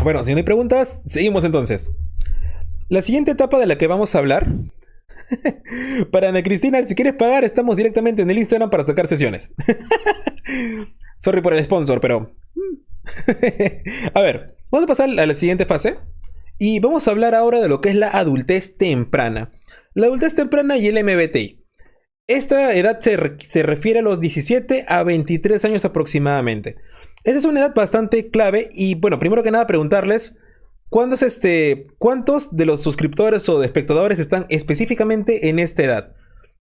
Bueno, si no hay preguntas, seguimos entonces. La siguiente etapa de la que vamos a hablar. Para Ana Cristina, si quieres pagar, estamos directamente en el Instagram para sacar sesiones. Sorry por el sponsor, pero... A ver, vamos a pasar a la siguiente fase. Y vamos a hablar ahora de lo que es la adultez temprana. La adultez temprana y el MBTI. Esta edad se refiere a los 17 a 23 años aproximadamente. Esta es una edad bastante clave y bueno, primero que nada preguntarles ¿cuántos de los suscriptores o de espectadores están específicamente en esta edad?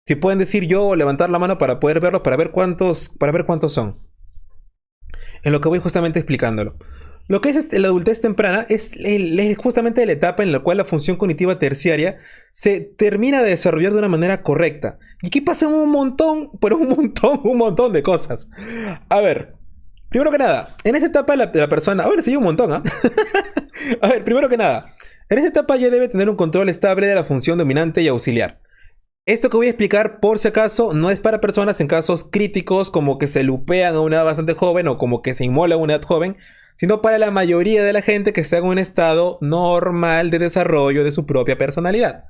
Si pueden decir yo o levantar la mano para poder verlo, para ver cuántos son. En lo que voy justamente explicándolo. Lo que es la adultez temprana es justamente la etapa en la cual la función cognitiva terciaria se termina de desarrollar de una manera correcta. Y aquí pasan un montón de cosas. A ver, primero que nada, en esta etapa la persona... Ahora sí, un montón, ¿ah? A ver, primero que nada, en esta etapa ya debe tener un control estable de la función dominante y auxiliar. Esto que voy a explicar, por si acaso, no es para personas en casos críticos como que se lupean a una edad bastante joven o como que se inmolan a una edad joven, sino para la mayoría de la gente que está en un estado normal de desarrollo de su propia personalidad.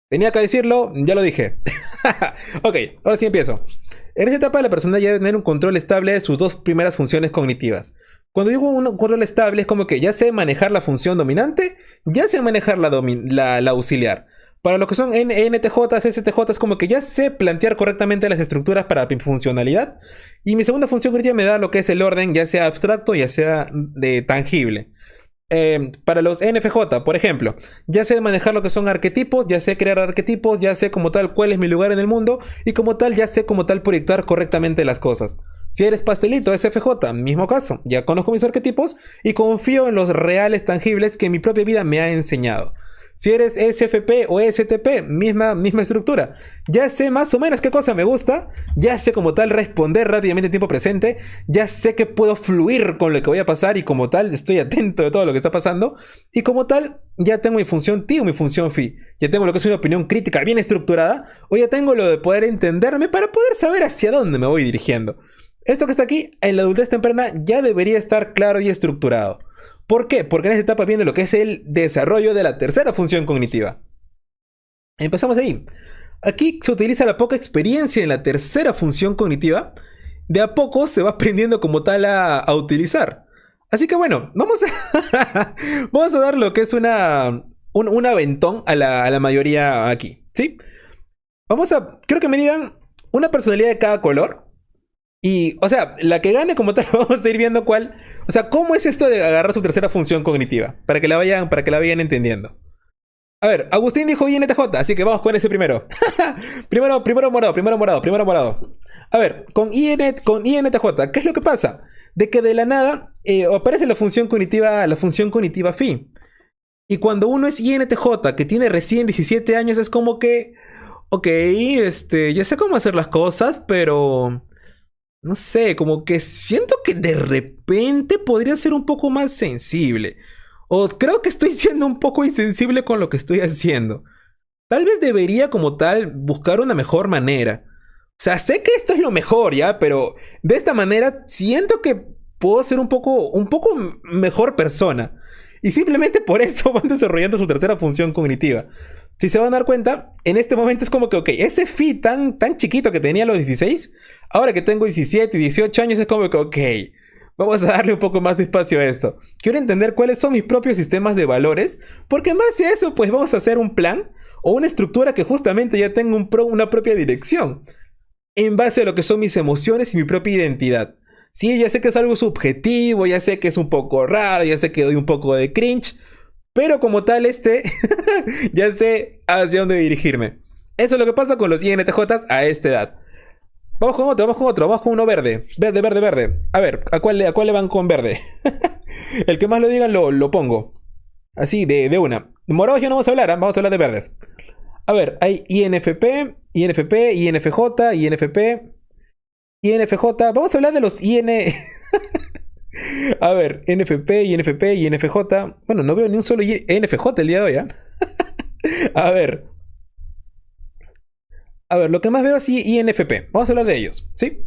Tenía que decirlo, ya lo dije. Ok, ahora sí empiezo. En esta etapa la persona ya debe tener un control estable de sus dos primeras funciones cognitivas. Cuando digo un control estable es como que ya sé manejar la función dominante, ya sé manejar la auxiliar. Para lo que son NTJs, STJs, es como que ya sé plantear correctamente las estructuras para mi funcionalidad. Y mi segunda función crítica me da lo que es el orden, ya sea abstracto, ya sea tangible. Para los NFJ, por ejemplo, ya sé manejar lo que son arquetipos, ya sé crear arquetipos, ya sé como tal cuál es mi lugar en el mundo y como tal ya sé como tal proyectar correctamente las cosas. Si eres pastelito, SFJ, mismo caso, ya conozco mis arquetipos y confío en los reales tangibles que mi propia vida me ha enseñado. Si eres SFP o STP, misma estructura. Ya sé más o menos qué cosa me gusta. Ya sé como tal responder rápidamente en tiempo presente. Ya sé que puedo fluir con lo que voy a pasar y como tal estoy atento de todo lo que está pasando. Y como tal ya tengo mi función T o mi función Phi. Ya tengo lo que es una opinión crítica bien estructurada. O ya tengo lo de poder entenderme para poder saber hacia dónde me voy dirigiendo. Esto que está aquí en la adultez temprana ya debería estar claro y estructurado. ¿Por qué? Porque en esta etapa viene lo que es el desarrollo de la tercera función cognitiva. Empezamos ahí. Aquí se utiliza la poca experiencia en la tercera función cognitiva. De a poco se va aprendiendo como tal a utilizar. Así que bueno, vamos a dar lo que es un aventón a la mayoría aquí, ¿sí? Quiero que me digan una personalidad de cada color. Y, o sea, la que gane como tal, vamos a ir viendo cuál... O sea, ¿cómo es esto de agarrar su tercera función cognitiva? Para que la vayan entendiendo. A ver, Agustín dijo INTJ, así que vamos con ese primero. primero morado. A ver, con INTJ, ¿qué es lo que pasa? De que de la nada aparece la función cognitiva Phi. Y cuando uno es INTJ, que tiene recién 17 años, es como que... Ok, ya sé cómo hacer las cosas, pero... No sé, como que siento que de repente podría ser un poco más sensible. O creo que estoy siendo un poco insensible con lo que estoy haciendo. Tal vez debería como tal buscar una mejor manera. O sea, sé que esto es lo mejor, ¿ya? Pero de esta manera siento que puedo ser un poco mejor persona. Y simplemente por eso van desarrollando su tercera función cognitiva. Si se van a dar cuenta, en este momento es como que, ok, ese Phi tan chiquito que tenía a los 16, ahora que tengo 17 y 18 años es como que, ok, vamos a darle un poco más de espacio a esto. Quiero entender cuáles son mis propios sistemas de valores, porque en base a eso, pues vamos a hacer un plan o una estructura que justamente ya tenga una propia dirección. En base a lo que son mis emociones y mi propia identidad. Sí, ya sé que es algo subjetivo, ya sé que es un poco raro, ya sé que doy un poco de cringe, pero como tal ya sé hacia dónde dirigirme. Eso es lo que pasa con los INTJs a esta edad. Vamos con otro, vamos con uno verde. Verde. A ver, ¿a cuál le van con verde? El que más lo digan lo pongo. Así, de una. Morados ya no vamos a hablar, ¿eh? Vamos a hablar de verdes. A ver, hay INFP, INFJ, INFJ. Vamos a hablar de los A ver, NFP, INFJ. Bueno, no veo ni un solo NFJ el día de hoy, ¿eh? A ver, lo que más veo es INFP. Vamos a hablar de ellos, ¿sí?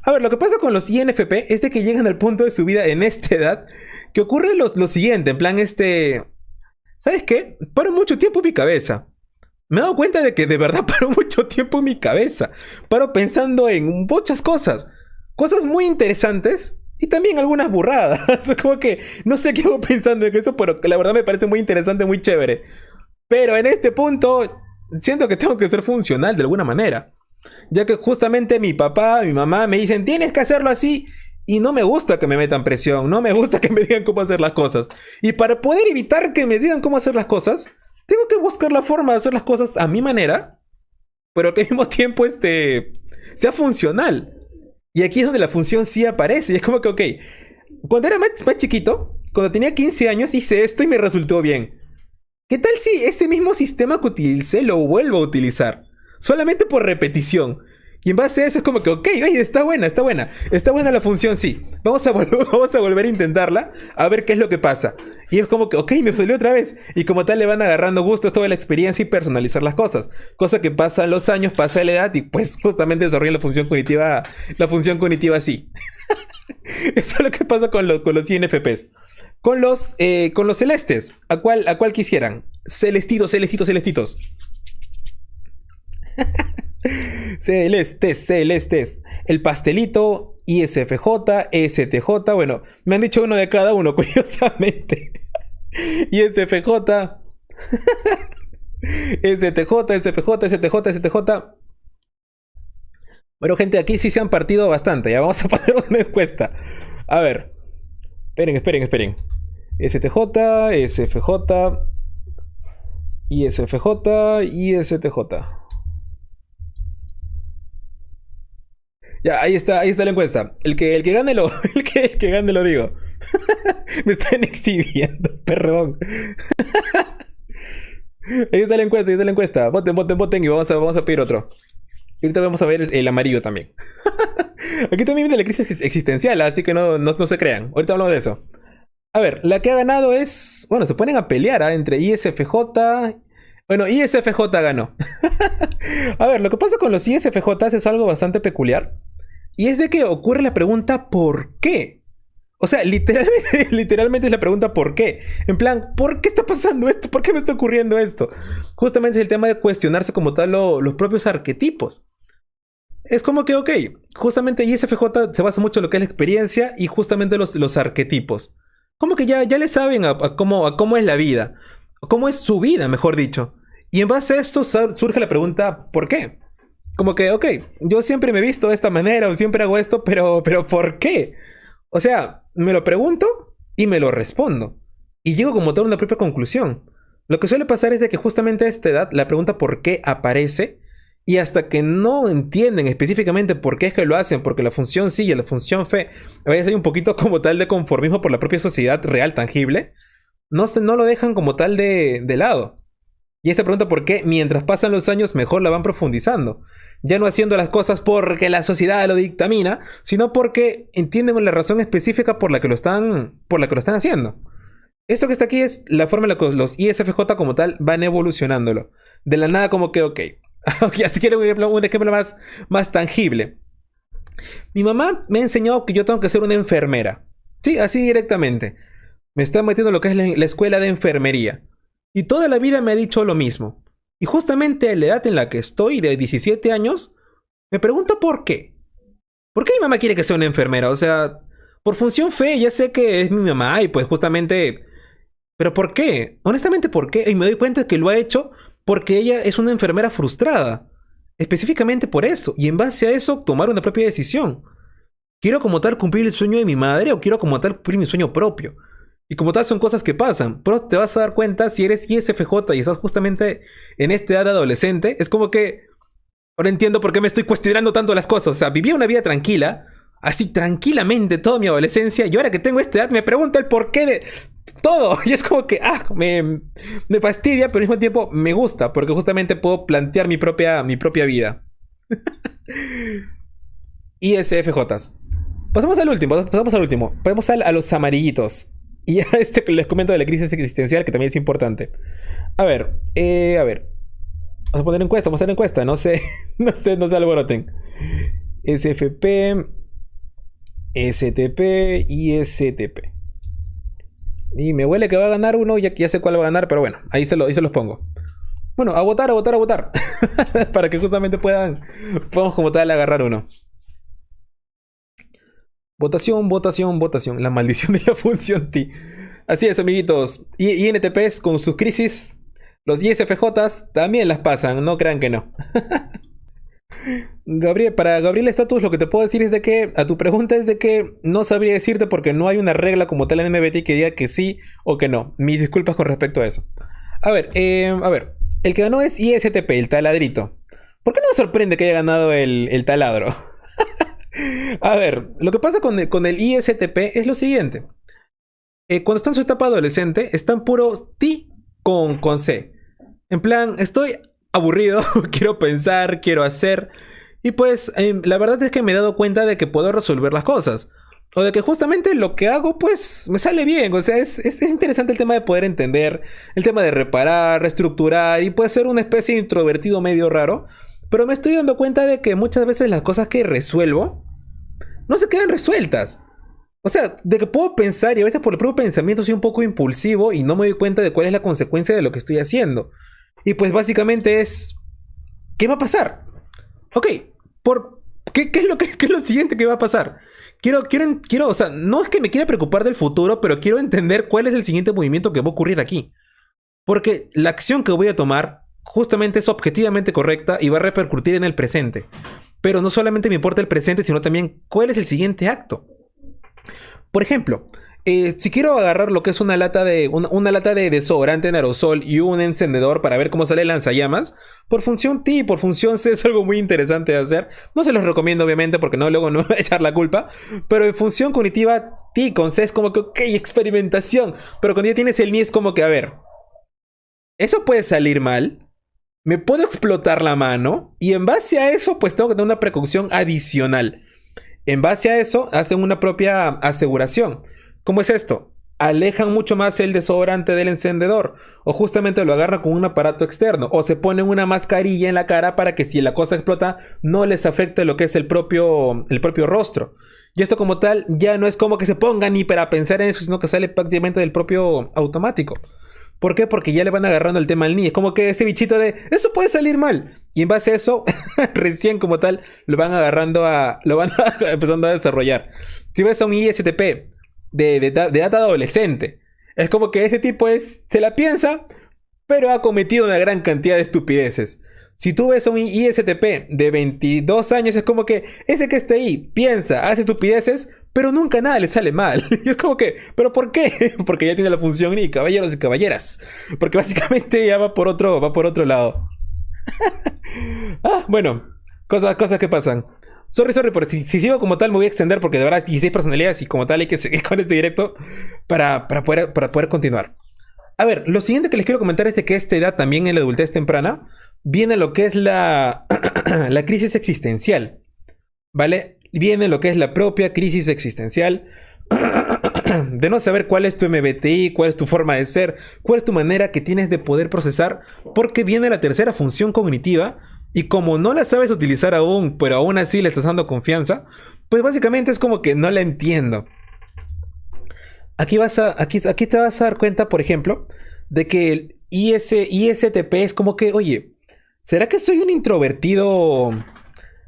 A ver, lo que pasa con los INFP es de que llegan al punto de su vida en esta edad que ocurre lo siguiente, en plan ¿sabes qué? Paro mucho tiempo en mi cabeza. Me he dado cuenta de que de verdad paro mucho tiempo en mi cabeza. Paro pensando en muchas cosas. Cosas muy interesantes y también algunas burradas. Como que no sé qué hago pensando en eso, pero que la verdad me parece muy interesante, muy chévere. Pero en este punto siento que tengo que ser funcional de alguna manera. Ya que justamente mi papá, mi mamá me dicen, tienes que hacerlo así. Y no me gusta que me metan presión, no me gusta que me digan cómo hacer las cosas. Y para poder evitar que me digan cómo hacer las cosas, tengo que buscar la forma de hacer las cosas a mi manera, pero que al mismo tiempo sea funcional. Y aquí es donde la función sí aparece. Y es como que, ok, cuando era más chiquito, cuando tenía 15 años, hice esto y me resultó bien. ¿Qué tal si ese mismo sistema que utilicé lo vuelvo a utilizar? Solamente por repetición. Y en base a eso es como que, ok, oye, está buena. Está buena la función, sí. Vamos a volver a intentarla, a ver qué es lo que pasa. Y es como que, ok, me salió otra vez. Y como tal le van agarrando gusto a toda la experiencia y personalizar las cosas. Cosa que pasan los años, pasa la edad y pues justamente desarrollan la función cognitiva así. Eso es lo que pasa con los INFPs. Con los celestes, ¿a cuál quisieran? Celestitos. Celestes. El pastelito, ISFJ, ESTJ. Bueno, me han dicho uno de cada uno, curiosamente. ISFJ, STJ. Bueno, gente, aquí sí se han partido bastante. Ya vamos a poner una encuesta. A ver. Esperen. STJ, SFJ, ISFJ, ISTJ. Ya, ahí está la encuesta. El que gane el que gane lo digo. Me están exhibiendo, perdón. Ahí está la encuesta. Voten y vamos a pedir otro. Y ahorita vamos a ver el amarillo también. Aquí también viene la crisis existencial, así que no se crean. Ahorita hablamos de eso. A ver, la que ha ganado es... Bueno, se ponen a pelear entre ISFJ... Bueno, ISFJ ganó. A ver, lo que pasa con los ISFJ es algo bastante peculiar. Y es de que ocurre la pregunta ¿por qué? O sea, literalmente es la pregunta ¿por qué? En plan, ¿por qué está pasando esto? ¿Por qué me está ocurriendo esto? Justamente es el tema de cuestionarse como tal los propios arquetipos. Es como que, ok, justamente ISFJ se basa mucho en lo que es la experiencia y justamente los arquetipos. Como que ya le saben a cómo es la vida. Cómo es su vida, mejor dicho. Y en base a esto surge la pregunta ¿por qué? Como que, ok, yo siempre me he visto de esta manera o siempre hago esto, pero ¿por qué? O sea, me lo pregunto y me lo respondo. Y llego como tal a una propia conclusión. Lo que suele pasar es de que justamente a esta edad la pregunta ¿por qué? Aparece. Y hasta que no entienden específicamente por qué es que lo hacen, porque la función sí y la función fe, a veces hay un poquito como tal de conformismo por la propia sociedad real, tangible, no lo dejan como tal de lado. Y esta pregunta por qué, mientras pasan los años, mejor la van profundizando. Ya no haciendo las cosas porque la sociedad lo dictamina, sino porque entienden la razón específica por la que lo están haciendo. Esto que está aquí es la forma en la que los ISFJ como tal van evolucionándolo. De la nada como que, ok. Okay, así quiero un ejemplo más tangible. Mi mamá me ha enseñado que yo tengo que ser una enfermera. Sí, así directamente. Me está metiendo en lo que es la escuela de enfermería. Y toda la vida me ha dicho lo mismo. Y justamente a la edad en la que estoy, de 17 años, me pregunto por qué. ¿Por qué mi mamá quiere que sea una enfermera? O sea, por función fe, ya sé que es mi mamá y pues justamente... ¿Pero por qué? Honestamente, ¿por qué? Y me doy cuenta que lo ha hecho porque ella es una enfermera frustrada. Específicamente por eso. Y en base a eso, tomar una propia decisión. ¿Quiero como tal cumplir el sueño de mi madre o quiero como tal cumplir mi sueño propio? Y como tal son cosas que pasan. Pero te vas a dar cuenta si eres ISFJ y estás justamente en esta edad de adolescente. Es como que... Ahora entiendo por qué me estoy cuestionando tanto las cosas. O sea, vivía una vida tranquila. Así tranquilamente toda mi adolescencia. Y ahora que tengo esta edad me pregunto el porqué de... todo. Y es como que me fastidia, pero al mismo tiempo me gusta, porque justamente puedo plantear mi propia vida. ISFJs. Pasamos al último. Pasamos a los amarillitos. Y ya que les comento de la crisis existencial, que también es importante. A ver. Vamos a poner encuesta. No se alboroten. SFP, STP y STP. Y me huele que va a ganar uno, ya sé cuál va a ganar, pero bueno, ahí se los pongo. Bueno, a votar, a votar, a votar. Para que justamente podamos como tal agarrar uno. Votación, votación, votación. La maldición de la función T. Así es, amiguitos. INTPs con sus crisis. Los ISFJs también las pasan, no crean que no. Gabriel, para Gabriel Status lo que te puedo decir es de que, a tu pregunta es de que no sabría decirte porque no hay una regla como tal en MBT que diga que sí o que no. Mis disculpas con respecto a eso. A ver, el que ganó es ISTP, el taladrito. ¿Por qué no me sorprende que haya ganado el taladro? A ver, lo que pasa con el ISTP es lo siguiente. Cuando está en su etapa adolescente, están puro T con C. En plan, estoy aburrido, quiero pensar, quiero hacer. Y pues, la verdad es que me he dado cuenta de que puedo resolver las cosas. O de que justamente lo que hago, pues, me sale bien. O sea, es interesante el tema de poder entender, el tema de reparar, reestructurar, y puede ser una especie de introvertido medio raro. Pero me estoy dando cuenta de que muchas veces las cosas que resuelvo no se quedan resueltas. O sea, de que puedo pensar y a veces por el propio pensamiento soy un poco impulsivo y no me doy cuenta de cuál es la consecuencia de lo que estoy haciendo. Y pues básicamente es... ¿qué va a pasar? Ok, ¿qué es lo siguiente que va a pasar? Quiero, o sea, no es que me quiera preocupar del futuro, pero quiero entender cuál es el siguiente movimiento que va a ocurrir aquí. Porque la acción que voy a tomar justamente es objetivamente correcta y va a repercutir en el presente. Pero no solamente me importa el presente, sino también cuál es el siguiente acto. Por ejemplo, si quiero agarrar lo que es una lata de desodorante en aerosol y un encendedor para ver cómo sale el lanzallamas, por función T y por función C es algo muy interesante de hacer. No se los recomiendo obviamente porque luego no me voy a echar la culpa. Pero en función cognitiva T con C es como que ok, experimentación. Pero cuando ya tienes el NI es como que a ver, eso puede salir mal. Me puedo explotar la mano y en base a eso pues tengo que tener una precaución adicional. En base a eso, hacen una propia aseguración. ¿Cómo es esto? Alejan mucho más el desodorante del encendedor. O justamente lo agarran con un aparato externo. O se ponen una mascarilla en la cara para que si la cosa explota, no les afecte lo que es el propio rostro. Y esto como tal, ya no es como que se pongan ni para pensar en eso, sino que sale prácticamente del propio automático. ¿Por qué? Porque ya le van agarrando el tema al niño. Es como que ese bichito de eso puede salir mal. Y en base a eso, recién como tal, lo van empezando a desarrollar. Si ves a un ISTP de edad adolescente, es como que ese tipo se la piensa, pero ha cometido una gran cantidad de estupideces. Si tú ves a un ISTP de 22 años, es como que ese que está ahí piensa, hace estupideces, pero nunca nada le sale mal. Y es como que, ¿pero por qué? Porque ya tiene la función y caballeros y caballeras. Porque básicamente ya va por otro lado. Bueno, cosas que pasan. Sorry, pero si sigo como tal me voy a extender porque de verdad 16 personalidades y como tal hay que seguir con este directo para poder continuar. A ver, lo siguiente que les quiero comentar es de que a esta edad, también en la adultez temprana, viene lo que es la crisis existencial, ¿vale? Viene lo que es la propia crisis existencial de no saber cuál es tu MBTI, cuál es tu forma de ser, cuál es tu manera que tienes de poder procesar, porque viene la tercera función cognitiva y como no la sabes utilizar aún, pero aún así le estás dando confianza, pues básicamente es como que no la entiendo. Aquí te vas a dar cuenta, por ejemplo, de que el ISTP es como que, oye, ¿será que soy un introvertido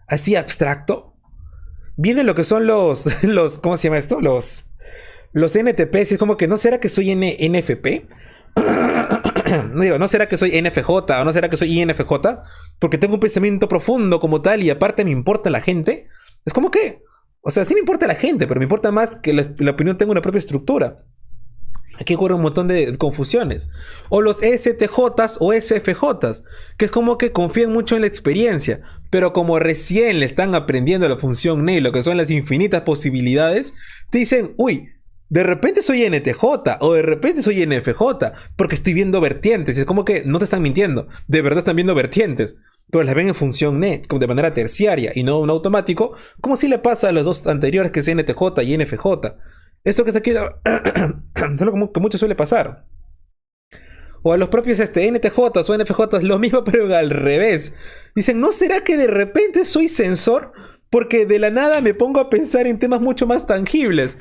así abstracto? Vienen lo que son los ¿cómo se llama esto? Los NTPs, es como que, ¿no será que soy NFP? No será que soy NFJ o no será que soy INFJ, porque tengo un pensamiento profundo como tal y aparte me importa la gente. Es como que, o sea, sí me importa la gente, pero me importa más que la opinión tenga una propia estructura. Aquí ocurre un montón de confusiones. O los STJs o SFJs, que es como que confían mucho en la experiencia, pero como recién le están aprendiendo la función NEI, lo que son las infinitas posibilidades, te dicen, uy, de repente soy NTJ o de repente soy NFJ, porque estoy viendo vertientes. Es como que no te están mintiendo, de verdad están viendo vertientes, pero las ven en función NE, como de manera terciaria y no un automático, como si le pasa a los dos anteriores que es NTJ y NFJ. Esto que está aquí es lo que mucho suele pasar. O a los propios NTJs o NFJs lo mismo, pero al revés. Dicen, ¿no será que de repente soy sensor? Porque de la nada me pongo a pensar en temas mucho más tangibles.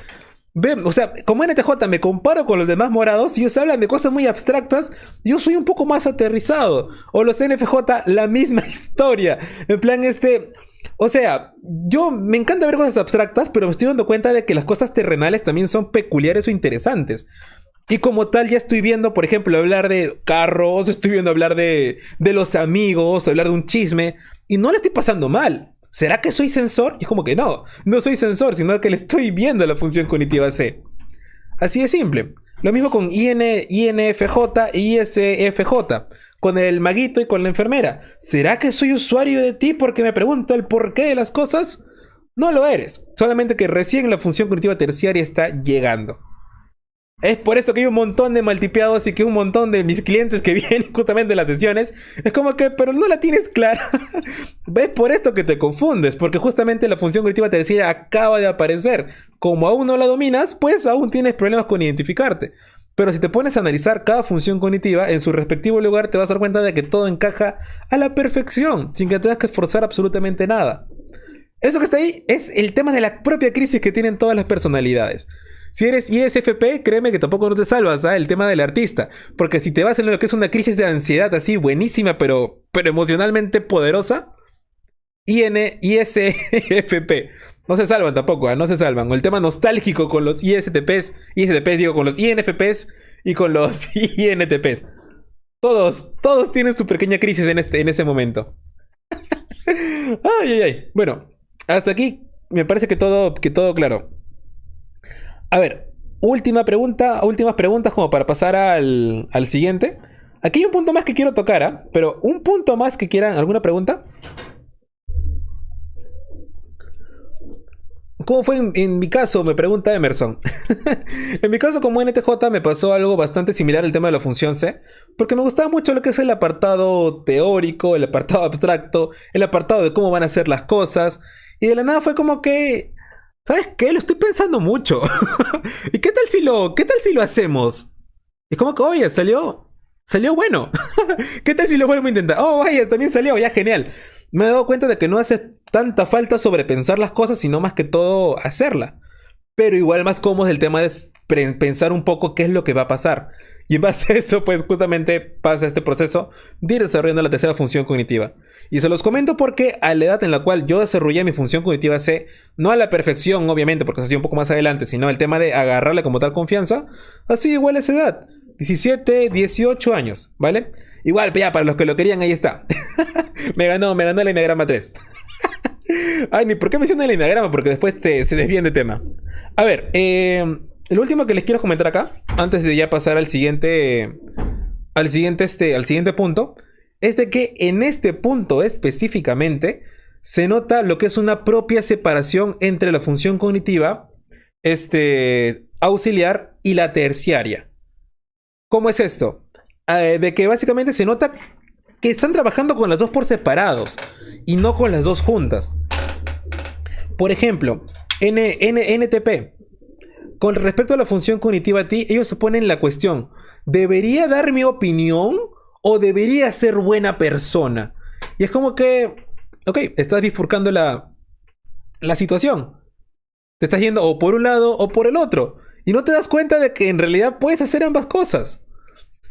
Ve, o sea, como NTJ me comparo con los demás morados y ellos hablan de cosas muy abstractas, yo soy un poco más aterrizado. O los NFJ, la misma historia. En plan, o sea, yo me encanta ver cosas abstractas, pero me estoy dando cuenta de que las cosas terrenales también son peculiares o interesantes. Y como tal, ya estoy viendo, por ejemplo, hablar de carros, estoy viendo hablar de los amigos, hablar de un chisme, y no le estoy pasando mal. ¿Será que soy sensor? Y es como que no, no soy sensor, sino que le estoy viendo la función cognitiva C. Así de simple. Lo mismo con INFJ y ISFJ. Con el maguito y con la enfermera. ¿Será que soy usuario de ti porque me pregunto el porqué de las cosas? No lo eres. Solamente que recién la función cognitiva terciaria está llegando. Es por eso que hay un montón de maltipeados y que un montón de mis clientes que vienen justamente de las sesiones. Es como que, pero no la tienes clara. Es por esto que te confundes. Porque justamente la función cognitiva terciaria acaba de aparecer. Como aún no la dominas, pues aún tienes problemas con identificarte. Pero si te pones a analizar cada función cognitiva en su respectivo lugar, te vas a dar cuenta de que todo encaja a la perfección, sin que tengas que esforzar absolutamente nada. Eso que está ahí es el tema de la propia crisis que tienen todas las personalidades. Si eres ISFP, créeme que tampoco no te salvas, ¿eh? El tema del artista. Porque si te vas en lo que es una crisis de ansiedad así buenísima, pero emocionalmente poderosa, ISFP. No se salvan tampoco, ¿eh? No se salvan. O el tema nostálgico con los ISTPs, digo, con los INFPs y con los INTPs. Todos tienen su pequeña crisis en ese momento. Ay. Bueno, hasta aquí me parece que todo claro. A ver, últimas preguntas como para pasar al siguiente. Aquí hay un punto más que quiero tocar, ¿eh? Pero un punto más que quieran, ¿alguna pregunta? ¿Cómo fue en mi caso? Me pregunta Emerson. En mi caso como NTJ me pasó algo bastante similar al tema de la función C, porque me gustaba mucho lo que es el apartado teórico, el apartado abstracto, el apartado de cómo van a ser las cosas, y de la nada fue como que, ¿sabes qué? Lo estoy pensando mucho. ¿Y qué tal si lo hacemos? Y es como que, oye, salió bueno. ¿Qué tal si lo vuelvo a intentar? Oh, vaya, también salió, ya genial. Me he dado cuenta de que no hace tanta falta sobrepensar las cosas, sino más que todo hacerla. Pero igual más cómodo es el tema de pensar un poco qué es lo que va a pasar. Y en base a esto, pues justamente pasa este proceso de ir desarrollando la tercera función cognitiva. Y se los comento porque a la edad en la cual yo desarrollé mi función cognitiva C, no a la perfección, obviamente, porque eso sido un poco más adelante, sino el tema de agarrarle como tal confianza, así igual a esa edad. 17, 18 años, ¿vale? Igual, ya, para los que lo querían, ahí está. me ganó el Enneagrama 3. Ay, ni por qué menciono el Enneagrama, porque después se desvían de tema. A ver, lo último que les quiero comentar acá, antes de ya pasar al siguiente punto, es de que en este punto específicamente se nota lo que es una propia separación entre la función cognitiva auxiliar y la terciaria. ¿Cómo es esto? De que básicamente se nota que están trabajando con las dos por separados y no con las dos juntas. Por ejemplo, NTP. Con respecto a la función cognitiva T, ellos se ponen la cuestión: ¿debería dar mi opinión o debería ser buena persona? Y es como que, ok, estás bifurcando la situación. Te estás yendo o por un lado o por el otro. Y no te das cuenta de que en realidad puedes hacer ambas cosas.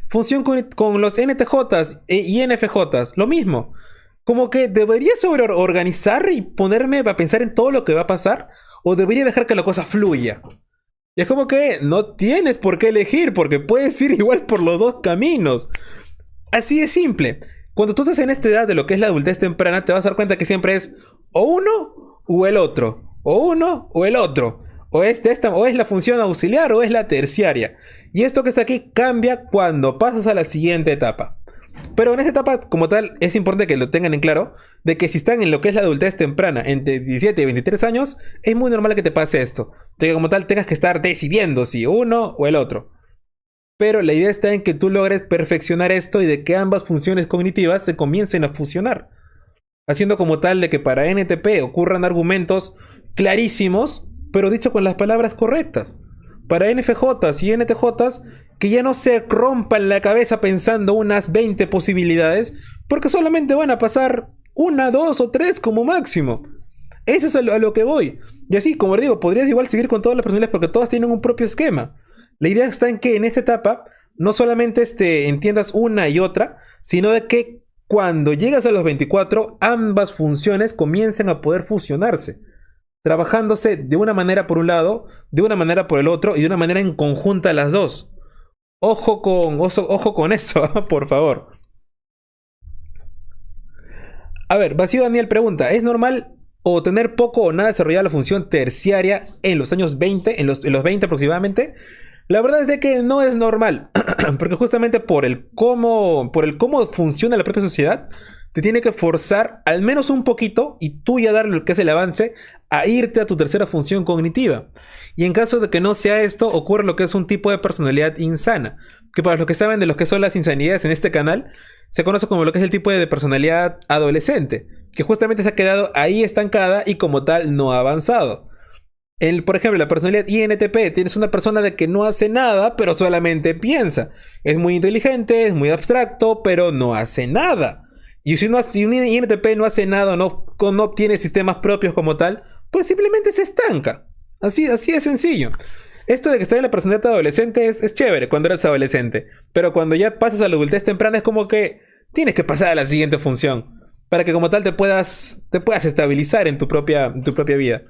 Función con los NTJs y NFJs, lo mismo. Como que debería sobreorganizar y ponerme a pensar en todo lo que va a pasar, o debería dejar que la cosa fluya. Y es como que no tienes por qué elegir, porque puedes ir igual por los dos caminos. Así de simple. Cuando tú estás en esta edad de lo que es la adultez temprana, te vas a dar cuenta que siempre es o uno o el otro. O uno o el otro. O es la función auxiliar o es la terciaria. Y esto que está aquí cambia cuando pasas a la siguiente etapa. Pero en esta etapa, como tal, es importante que lo tengan en claro, de que si están en lo que es la adultez temprana, entre 17 y 23 años, es muy normal que te pase esto. De que como tal tengas que estar decidiendo si uno o el otro. Pero la idea está en que tú logres perfeccionar esto y de que ambas funciones cognitivas se comiencen a fusionar. Haciendo como tal de que para NTP ocurran argumentos clarísimos, pero dicho con las palabras correctas. Para NFJs y NTJs, que ya no se rompan la cabeza pensando unas 20 posibilidades, porque solamente van a pasar una, dos o tres como máximo. Eso es a lo que voy. Y así, como digo, podrías igual seguir con todas las personalidades porque todas tienen un propio esquema. La idea está en que en esta etapa no solamente entiendas una y otra, sino de que cuando llegas a los 24, ambas funciones comiencen a poder fusionarse, trabajándose de una manera por un lado, de una manera por el otro y de una manera en conjunta las dos. Ojo con eso, por favor. A ver, Vacío Daniel pregunta, ¿es normal o tener poco o nada desarrollada la función terciaria en los años 20, en los 20 aproximadamente? La verdad es de que no es normal, porque justamente por el cómo funciona la propia sociedad, te tiene que forzar al menos un poquito y tú ya darle lo que es el avance a irte a tu tercera función cognitiva. Y en caso de que no sea esto, ocurre lo que es un tipo de personalidad insana, que para los que saben de lo que son las insanidades en este canal, se conoce como lo que es el tipo de personalidad adolescente, que justamente se ha quedado ahí estancada y como tal no ha avanzado. Por ejemplo, la personalidad INTP, tienes una persona de que no hace nada, pero solamente piensa. Es muy inteligente, es muy abstracto, pero no hace nada. Y si un INTP no hace nada, no obtiene sistemas propios como tal, pues simplemente se estanca. Así de sencillo. Esto de que estar en la personalidad adolescente es chévere cuando eres adolescente. Pero cuando ya pasas a la adultez temprana es como que tienes que pasar a la siguiente función. Para que como tal te puedas estabilizar en tu propia vida.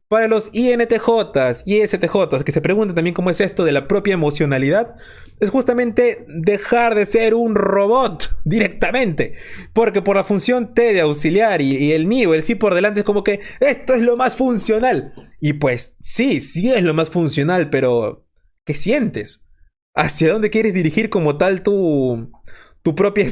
Para los INTJs y ISTJs que se preguntan también cómo es esto de la propia emocionalidad, es justamente dejar de ser un robot directamente. Porque por la función T de auxiliar y el ni o el sí por delante es como que esto es lo más funcional. Y pues sí es lo más funcional, pero ¿qué sientes? ¿Hacia dónde quieres dirigir como tal tu propio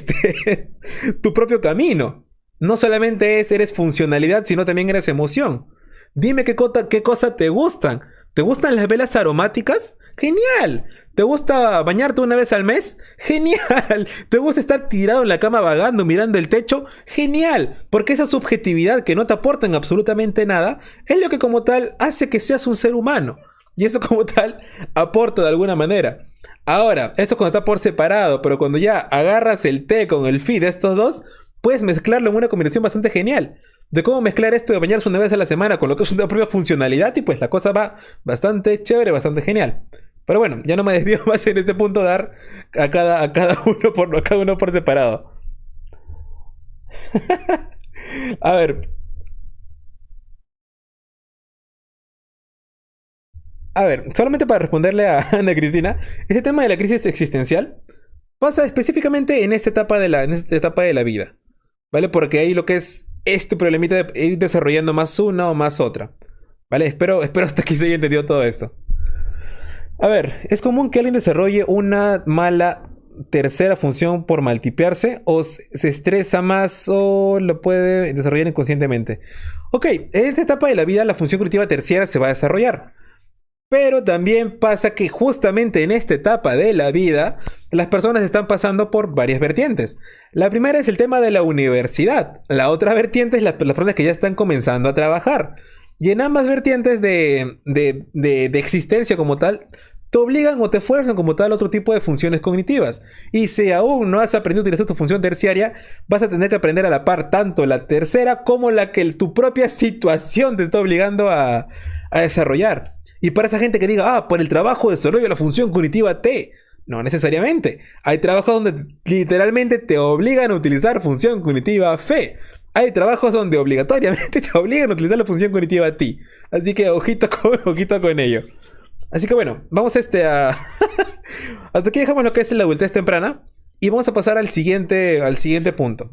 tu propio camino? No solamente eres funcionalidad, sino también eres emoción. Dime qué cosa te gustan. ¿Te gustan las velas aromáticas? ¡Genial! ¿Te gusta bañarte una vez al mes? ¡Genial! ¿Te gusta estar tirado en la cama vagando mirando el techo? ¡Genial! Porque esa subjetividad que no te aporta en absolutamente nada es lo que como tal hace que seas un ser humano. Y eso como tal aporta de alguna manera. Ahora, eso cuando está por separado, pero cuando ya agarras el té con el fi de estos dos, puedes mezclarlo en una combinación bastante genial. De cómo mezclar esto de bañarse una vez a la semana con lo que es una propia funcionalidad y pues la cosa va bastante chévere, bastante genial. Pero bueno, ya no me desvío más en este punto dar a cada uno por separado. A ver. A ver, solamente para responderle a Ana Cristina, este tema de la crisis existencial pasa específicamente en esta etapa de la vida. ¿Vale? Porque ahí lo que es este problemita de ir desarrollando más una o más otra. ¿Vale? Espero hasta aquí se haya entendido todo esto. A ver, es común que alguien desarrolle una mala tercera función por maltipearse o se estresa más o lo puede desarrollar inconscientemente. Ok, en esta etapa de la vida la función cognitiva terciaria se va a desarrollar. Pero también pasa que justamente en esta etapa de la vida, las personas están pasando por varias vertientes. La primera es el tema de la universidad. La otra vertiente es las personas que ya están comenzando a trabajar. Y en ambas vertientes de existencia como tal, te obligan o te fuerzan como tal otro tipo de funciones cognitivas. Y si aún no has aprendido a utilizar tu función terciaria, vas a tener que aprender a la par tanto la tercera como la que tu propia situación te está obligando a desarrollar. Y para esa gente que diga, por el trabajo desarrollo la función cognitiva T. No necesariamente. Hay trabajos donde literalmente te obligan a utilizar función cognitiva F. Hay trabajos donde obligatoriamente te obligan a utilizar la función cognitiva T. Así que ojito con ello. Así que bueno, vamos hasta aquí dejamos lo que es la adultez temprana. Y vamos a pasar al siguiente punto.